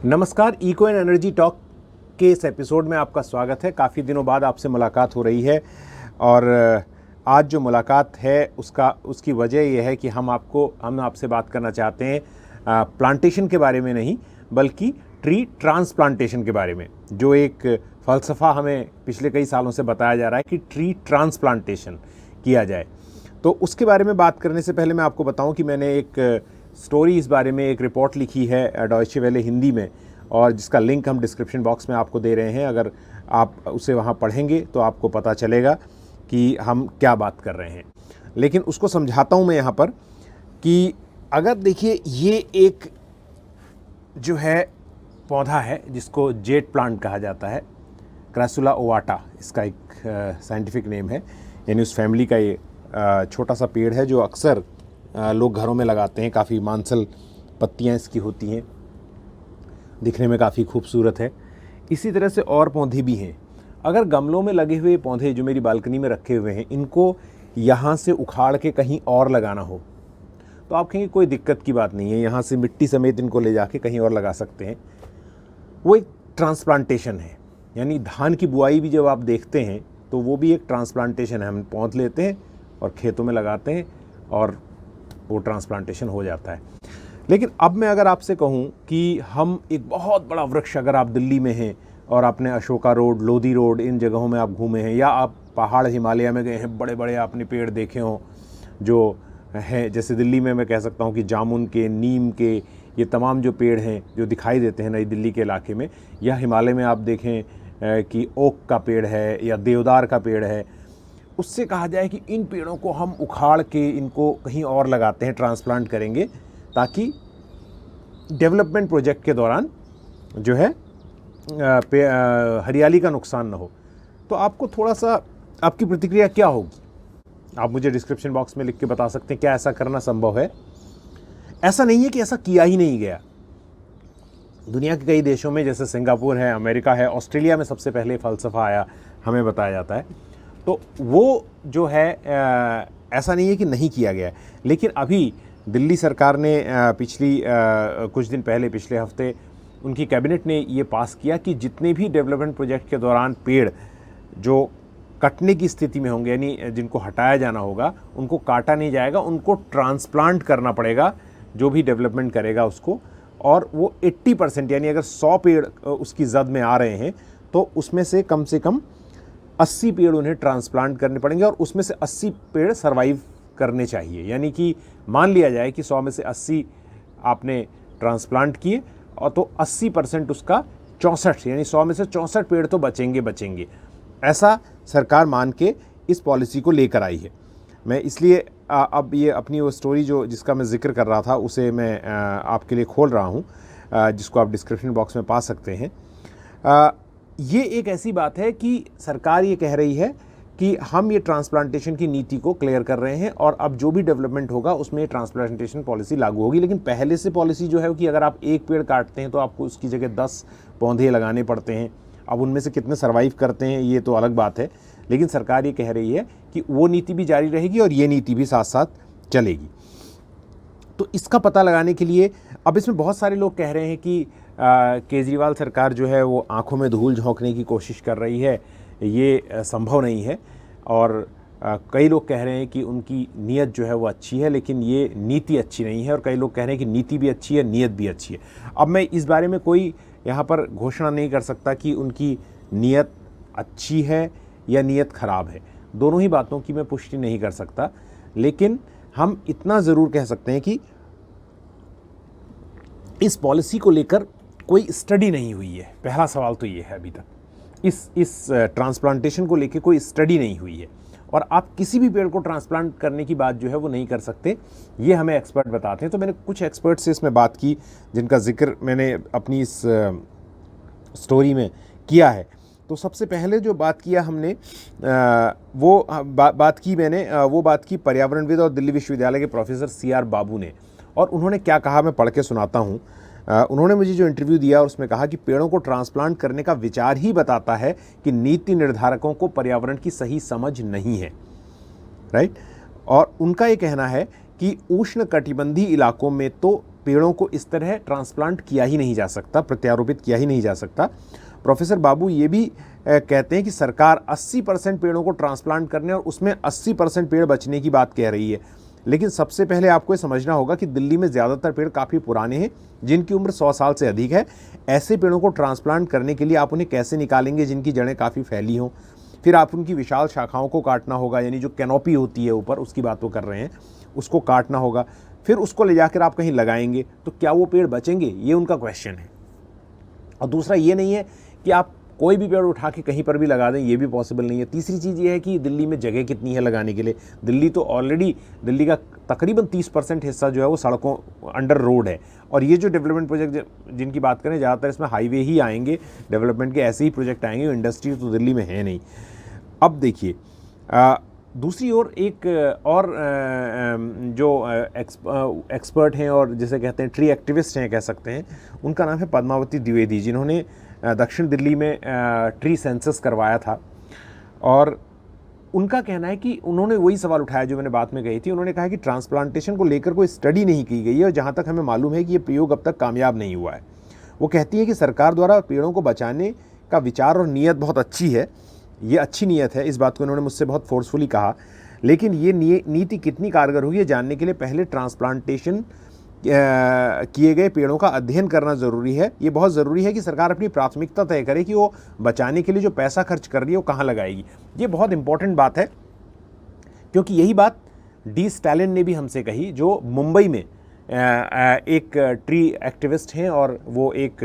नमस्कार, eco and energy talk के इस एपिसोड में आपका स्वागत है। काफ़ी दिनों बाद आपसे मुलाकात हो रही है और आज जो मुलाकात है उसकी वजह यह है कि हम आपसे बात करना चाहते हैं प्लांटेशन के बारे में नहीं, बल्कि ट्री ट्रांसप्लांटेशन के बारे में। जो एक फ़लसफ़ा हमें पिछले कई सालों से बताया जा रहा है कि ट्री ट्रांसप्लांटेशन किया जाए, तो उसके बारे में बात करने से पहले मैं आपको बताऊं कि मैंने एक स्टोरी इस बारे में, एक रिपोर्ट लिखी है डॉयचे वेले हिंदी में, और जिसका लिंक हम डिस्क्रिप्शन बॉक्स में आपको दे रहे हैं। अगर आप उसे वहाँ पढ़ेंगे तो आपको पता चलेगा कि हम क्या बात कर रहे हैं। लेकिन उसको समझाता हूँ मैं यहाँ पर कि अगर देखिए, ये एक जो है पौधा है जिसको जेट प्लांट कहा जाता है, क्रासुला ओवाटा इसका एक साइंटिफिक नेम है। यानी उस फैमिली का ये छोटा सा पेड़ है जो अक्सर लोग घरों में लगाते हैं। काफ़ी मांसल पत्तियां इसकी होती हैं, दिखने में काफ़ी खूबसूरत है। इसी तरह से और पौधे भी हैं। अगर गमलों में लगे हुए पौधे जो मेरी बालकनी में रखे हुए हैं, इनको यहाँ से उखाड़ के कहीं और लगाना हो तो आप कहेंगे कोई दिक्कत की बात नहीं है, यहाँ से मिट्टी समेत इनको ले जाके कहीं और लगा सकते हैं। वो एक ट्रांसप्लांटेशन है। यानी धान की बुआई भी जब आप देखते हैं तो वो भी एक ट्रांसप्लांटेशन है। हम पौध लेते हैं और खेतों में लगाते हैं और वो ट्रांसप्लांटेशन हो जाता है। लेकिन अब मैं अगर आपसे कहूँ कि हम एक बहुत बड़ा वृक्ष, अगर आप दिल्ली में हैं और आपने अशोका रोड, लोधी रोड, इन जगहों में आप घूमे हैं, या आप पहाड़ हिमालय में गए हैं, बड़े बड़े आपने पेड़ देखे हों जो हैं, जैसे दिल्ली में मैं कह सकता हूँ कि जामुन के, नीम के, ये तमाम जो पेड़ हैं जो दिखाई देते हैं नई दिल्ली के इलाके में, या हिमालय में आप देखें कि ओक का पेड़ है या देवदार का पेड़ है, उससे कहा जाए कि इन पेड़ों को हम उखाड़ के इनको कहीं और लगाते हैं, ट्रांसप्लांट करेंगे, ताकि डेवलपमेंट प्रोजेक्ट के दौरान जो है हरियाली का नुकसान ना हो। तो आपको थोड़ा सा, आपकी प्रतिक्रिया क्या होगी? आप मुझे डिस्क्रिप्शन बॉक्स में लिख के बता सकते हैं क्या ऐसा करना संभव है। ऐसा नहीं है कि ऐसा किया ही नहीं गया। दुनिया के कई देशों में, जैसे सिंगापुर है, अमेरिका है, ऑस्ट्रेलिया में सबसे पहले फ़लसफ़ा आया, हमें बताया जाता है। तो वो जो है ऐसा नहीं है कि नहीं किया गया। लेकिन अभी दिल्ली सरकार ने कुछ दिन पहले, पिछले हफ्ते, उनकी कैबिनेट ने ये पास किया कि जितने भी डेवलपमेंट प्रोजेक्ट के दौरान पेड़ जो कटने की स्थिति में होंगे, यानी जिनको हटाया जाना होगा, उनको काटा नहीं जाएगा, उनको ट्रांसप्लांट करना पड़ेगा जो भी डेवलपमेंट करेगा उसको। और वो 80%, यानी अगर 100 पेड़ उसकी जद में आ रहे हैं तो उसमें से कम 80 पेड़ उन्हें ट्रांसप्लांट करने पड़ेंगे, और उसमें से 80 पेड़ सर्वाइव करने चाहिए। यानी कि मान लिया जाए कि 100 में से 80 आपने ट्रांसप्लांट किए, और तो 80% उसका 64, यानी 100 में से 64 पेड़ तो बचेंगे। ऐसा सरकार मान के इस पॉलिसी को लेकर आई है। मैं इसलिए अब ये अपनी वो स्टोरी जिसका मैं जिक्र कर रहा था, उसे मैं आपके लिए खोल रहा हूँ, जिसको आप डिस्क्रिप्शन बॉक्स में पा सकते हैं। ये एक ऐसी बात है कि सरकार ये कह रही है कि हम ये ट्रांसप्लांटेशन की नीति को क्लियर कर रहे हैं, और अब जो भी डेवलपमेंट होगा उसमें ट्रांसप्लांटेशन पॉलिसी लागू होगी। लेकिन पहले से पॉलिसी जो है कि अगर आप एक पेड़ काटते हैं तो आपको उसकी जगह 10 पौधे लगाने पड़ते हैं। अब उनमें से कितने सर्वाइव करते हैं ये तो अलग बात है, लेकिन सरकार ये कह रही है कि वो नीति भी जारी रहेगी और ये नीति भी साथ साथ चलेगी। तो इसका पता लगाने के लिए अब इसमें बहुत सारे लोग कह रहे हैं कि केजरीवाल सरकार जो है वो आंखों में धूल झोंकने की कोशिश कर रही है, ये संभव नहीं है। और कई लोग कह रहे हैं कि उनकी नीयत जो है वो अच्छी है, लेकिन ये नीति अच्छी नहीं है। और कई लोग कह रहे हैं कि नीति भी अच्छी है, नीयत भी अच्छी है। अब मैं इस बारे में कोई यहाँ पर घोषणा नहीं कर सकता कि उनकी नीयत अच्छी है या नीयत ख़राब है। दोनों ही बातों की मैं पुष्टि नहीं कर सकता। लेकिन हम इतना ज़रूर कह सकते हैं कि इस पॉलिसी को लेकर कोई स्टडी नहीं हुई है। पहला सवाल तो ये है, अभी तक इस ट्रांसप्लांटेशन को लेकर कोई स्टडी नहीं हुई है, और आप किसी भी पेड़ को ट्रांसप्लांट करने की बात जो है वो नहीं कर सकते, ये हमें एक्सपर्ट बताते हैं। तो मैंने कुछ एक्सपर्ट से इसमें बात की, जिनका जिक्र मैंने अपनी इस स्टोरी में किया है। तो सबसे पहले जो बात किया हमने वो बात की पर्यावरणविद और दिल्ली विश्वविद्यालय के प्रोफेसर CR बाबू ने। और उन्होंने क्या कहा मैं पढ़ के सुनाता हूँ। उन्होंने मुझे जो इंटरव्यू दिया उसमें कहा कि पेड़ों को ट्रांसप्लांट करने का विचार ही बताता है कि नीति निर्धारकों को पर्यावरण की सही समझ नहीं है, राइट। और उनका ये कहना है कि उष्ण कटिबंधीय इलाकों में तो पेड़ों को इस तरह ट्रांसप्लांट किया ही नहीं जा सकता, प्रत्यारोपित किया ही नहीं जा सकता। प्रोफेसर बाबू ये भी कहते हैं कि सरकार 80% पेड़ों को ट्रांसप्लांट करने और उसमें 80% पेड़ बचने की बात कह रही है। लेकिन सबसे पहले आपको ये समझना होगा कि दिल्ली में ज़्यादातर पेड़ काफ़ी पुराने हैं, जिनकी उम्र 100 साल से अधिक है। ऐसे पेड़ों को ट्रांसप्लांट करने के लिए आप उन्हें कैसे निकालेंगे जिनकी जड़ें काफ़ी फैली हों? फिर आप उनकी विशाल शाखाओं को काटना होगा, यानी जो कैनोपी होती है ऊपर, उसकी बात वो कर रहे हैं, उसको काटना होगा। फिर उसको ले जाकर आप कहीं लगाएंगे, तो क्या वो पेड़ बचेंगे? ये उनका क्वेश्चन है। और दूसरा ये नहीं है कि आप कोई भी पेड़ उठा के कहीं पर भी लगा दें, ये भी पॉसिबल नहीं है। तीसरी चीज़ ये है कि दिल्ली में जगह कितनी है लगाने के लिए। दिल्ली तो ऑलरेडी, दिल्ली का तकरीबन 30% हिस्सा जो है वो सड़कों, अंडर रोड है। और ये जो डेवलपमेंट प्रोजेक्ट जिनकी बात करें, ज़्यादातर इसमें हाईवे ही आएंगे, डेवलपमेंट के ऐसे ही प्रोजेक्ट आएंगे, इंडस्ट्री तो दिल्ली में है नहीं। अब देखिए, दूसरी ओर एक और जो एक्सपर्ट हैं और जिसे कहते हैं ट्री एक्टिविस्ट हैं कह सकते हैं, उनका नाम है पद्मावती द्विवेदी, जिन्होंने दक्षिण दिल्ली में ट्री सेंसस करवाया था। और उनका कहना है कि उन्होंने वही सवाल उठाया जो मैंने बात में कही थी। उन्होंने कहा कि ट्रांसप्लांटेशन को लेकर कोई स्टडी नहीं की गई है और जहाँ तक हमें मालूम है कि ये प्रयोग अब तक कामयाब नहीं हुआ है। वो कहती है कि सरकार द्वारा पेड़ों को बचाने का विचार और नीयत बहुत अच्छी है, ये अच्छी नीयत है, इस बात को इन्होंने मुझसे बहुत फोर्सफुली कहा। लेकिन ये नीति कितनी कारगर हुई है जानने के लिए पहले ट्रांसप्लांटेशन किए गए पेड़ों का अध्ययन करना ज़रूरी है। ये बहुत ज़रूरी है कि सरकार अपनी प्राथमिकता तय करे कि वो बचाने के लिए जो पैसा खर्च कर रही है वो कहाँ लगाएगी। ये बहुत इंपॉर्टेंट बात है, क्योंकि यही बात डी स्टैलिन ने भी हमसे कही, जो मुंबई में एक ट्री एक्टिविस्ट हैं और वो एक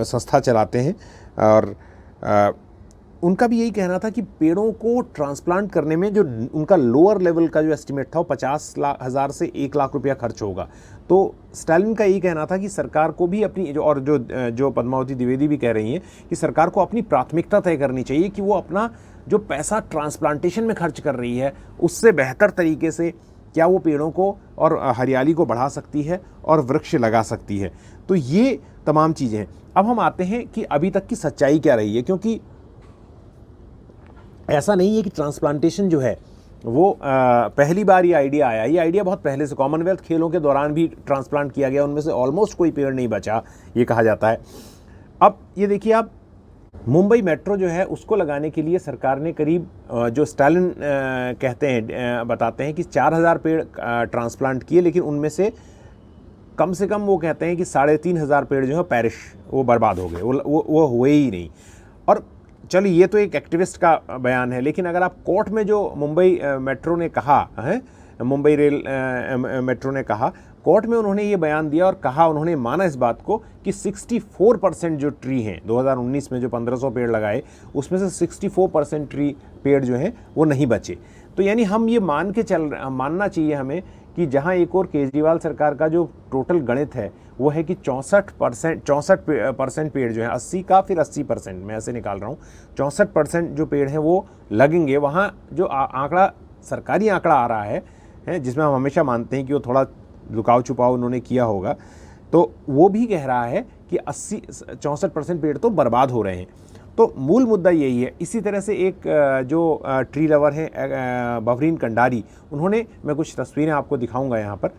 संस्था चलाते हैं। और उनका भी यही कहना था कि पेड़ों को ट्रांसप्लांट करने में जो उनका लोअर लेवल का जो एस्टिमेट था वो 50,000 से 1 लाख रुपया खर्च होगा। तो स्टालिन का यही कहना था कि सरकार को भी अपनी जो पद्मावती द्विवेदी भी कह रही हैं कि सरकार को अपनी प्राथमिकता तय करनी चाहिए कि वो अपना जो पैसा ट्रांसप्लांटेशन में खर्च कर रही है उससे बेहतर तरीके से क्या वो पेड़ों को और हरियाली को बढ़ा सकती है और वृक्ष लगा सकती है। तो ये तमाम चीज़ें हैं। अब हम आते हैं कि अभी तक की सच्चाई क्या रही है, क्योंकि ऐसा नहीं है कि ट्रांसप्लांटेशन जो है वो पहली बार ये आइडिया आया। ये आइडिया बहुत पहले से, कॉमनवेल्थ खेलों के दौरान भी ट्रांसप्लांट किया गया, उनमें से ऑलमोस्ट कोई पेड़ नहीं बचा, ये कहा जाता है। अब ये देखिए, आप मुंबई मेट्रो जो है उसको लगाने के लिए सरकार ने करीब जो स्टालिन कहते हैं बताते हैं कि 4000 पेड़ ट्रांसप्लांट किए, लेकिन उनमें से कम वो कहते हैं कि 3500 पेड़ जो है पेरिश, वो बर्बाद हो गए, वो हुए ही नहीं। और चलिए, ये तो एक एक्टिविस्ट का बयान है, लेकिन अगर आप कोर्ट में जो मुंबई मेट्रो ने कहा है, मुंबई रेल मेट्रो ने कहा, कोर्ट में उन्होंने ये बयान दिया और कहा, उन्होंने माना इस बात को कि 64% जो ट्री हैं 2019 में जो 1500 पेड़ लगाए उसमें से 64% पेड़ जो हैं वो नहीं बचे। तो यानी हम ये मानना चाहिए हमें कि जहां एक और केजरीवाल सरकार का जो टोटल गणित है वो है कि 64% पेड़ जो है 80 का, फिर 80% मैं ऐसे निकाल रहा हूँ, 64% जो पेड़ हैं वो लगेंगे। वहाँ जो आंकड़ा, सरकारी आंकड़ा आ रहा है जिसमें हम हमेशा मानते हैं कि वो थोड़ा लुकाव छुपाव उन्होंने किया होगा, तो वो भी कह रहा है कि 64% पेड़ तो बर्बाद हो रहे हैं। तो मूल मुद्दा यही है। इसी तरह से एक जो ट्री लवर हैं बवरीन कंडारी, उन्होंने, मैं कुछ तस्वीरें आपको दिखाऊंगा यहाँ पर,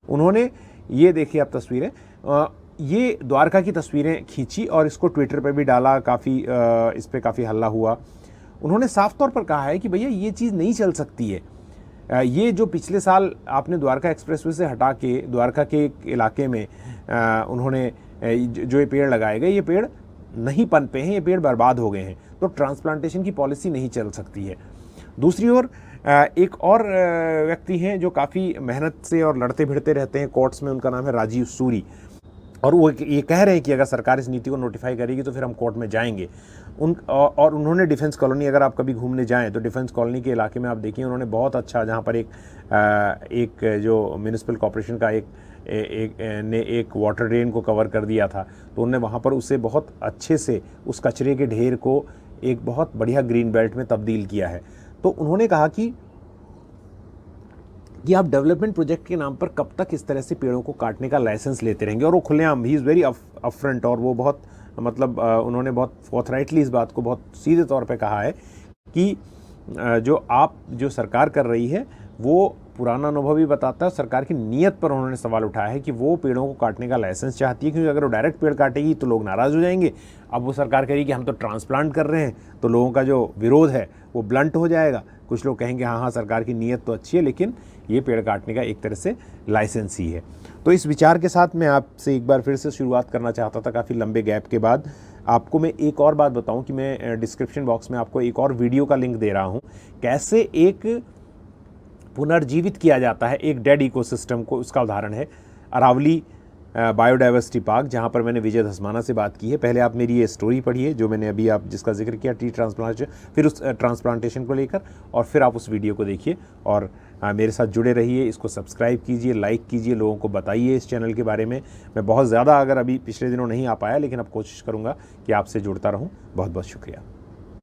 उन्होंने ये देखिए आप तस्वीरें, ये द्वारका की तस्वीरें खींची और इसको ट्विटर पे भी डाला, काफ़ी इस पर काफ़ी हल्ला हुआ। उन्होंने साफ तौर पर कहा है कि भैया ये चीज़ नहीं चल सकती है। ये जो पिछले साल आपने द्वारका एक्सप्रेसवे से हटा के द्वारका के एक इलाके में उन्होंने जो ये पेड़ लगाए गए, ये पेड़ नहीं पनपे हैं, ये पेड़ बर्बाद हो गए हैं। तो ट्रांसप्लांटेशन की पॉलिसी नहीं चल सकती है। दूसरी ओर एक और व्यक्ति हैं जो काफ़ी मेहनत से और लड़ते भिड़ते रहते हैं कोर्ट्स में, उनका नाम है राजीव सूरी, और वो ये कह रहे हैं कि अगर सरकार इस नीति को नोटिफाई करेगी तो फिर हम कोर्ट में जाएंगे। और उन्होंने डिफेंस कॉलोनी, अगर आप कभी घूमने जाएं तो डिफेंस कॉलोनी के इलाके में आप देखिए, उन्होंने बहुत अच्छा, जहाँ पर एक जो म्यूनिसिपल कॉर्पोरेशन का एक वाटर ड्रेन को कवर कर दिया था, तो उन्होंने वहाँ पर उसे बहुत अच्छे से उस कचरे के ढेर को एक बहुत बढ़िया ग्रीन बेल्ट में तब्दील किया है। तो उन्होंने कहा कि आप डेवलपमेंट प्रोजेक्ट के नाम पर कब तक इस तरह से पेड़ों को काटने का लाइसेंस लेते रहेंगे। और वो खुलेआम, ही इज़ वेरी अपफ्रंट, और वो बहुत मतलब उन्होंने बहुत फॉथराइटली इस बात को बहुत सीधे तौर पे कहा है कि जो सरकार कर रही है वो पुराना अनुभव भी बताता है, सरकार की नीयत पर उन्होंने सवाल उठाया है कि वो पेड़ों को काटने का लाइसेंस चाहती है, क्योंकि अगर वो डायरेक्ट पेड़ काटेगी तो लोग नाराज़ हो जाएंगे। अब वो सरकार कहेगी कि हम तो ट्रांसप्लांट कर रहे हैं, तो लोगों का जो विरोध है वो ब्लंट हो जाएगा। कुछ लोग कहेंगे हाँ हाँ सरकार की नीयत तो अच्छी है, लेकिन ये पेड़ काटने का एक तरह से लाइसेंस ही है। तो इस विचार के साथ मैं आपसे एक बार फिर से शुरुआत करना चाहता था, काफ़ी लंबे गैप के बाद। आपको मैं एक और बात बताऊं कि मैं डिस्क्रिप्शन बॉक्स में आपको एक और वीडियो का लिंक दे रहा हूं, कैसे एक पुनर्जीवित किया जाता है एक डेड इकोसिस्टम को। उसका उदाहरण है अरावली बायोडाइवर्सिटी पार्क, जहाँ पर मैंने विजय धस्माना से बात की है। पहले आप मेरी ये स्टोरी पढ़िए जो मैंने अभी आप जिसका जिक्र किया, ट्री ट्रांसप्लांटेशन, फिर उस ट्रांसप्लांटेशन को लेकर, और फिर आप उस वीडियो को देखिए और मेरे साथ जुड़े रहिए। इसको सब्सक्राइब कीजिए, लाइक कीजिए, लोगों को बताइए इस चैनल के बारे में। मैं बहुत ज़्यादा अगर अभी पिछले दिनों नहीं आ पाया, लेकिन अब कोशिश करूँगा कि आपसे जुड़ता रहूँ। बहुत बहुत शुक्रिया।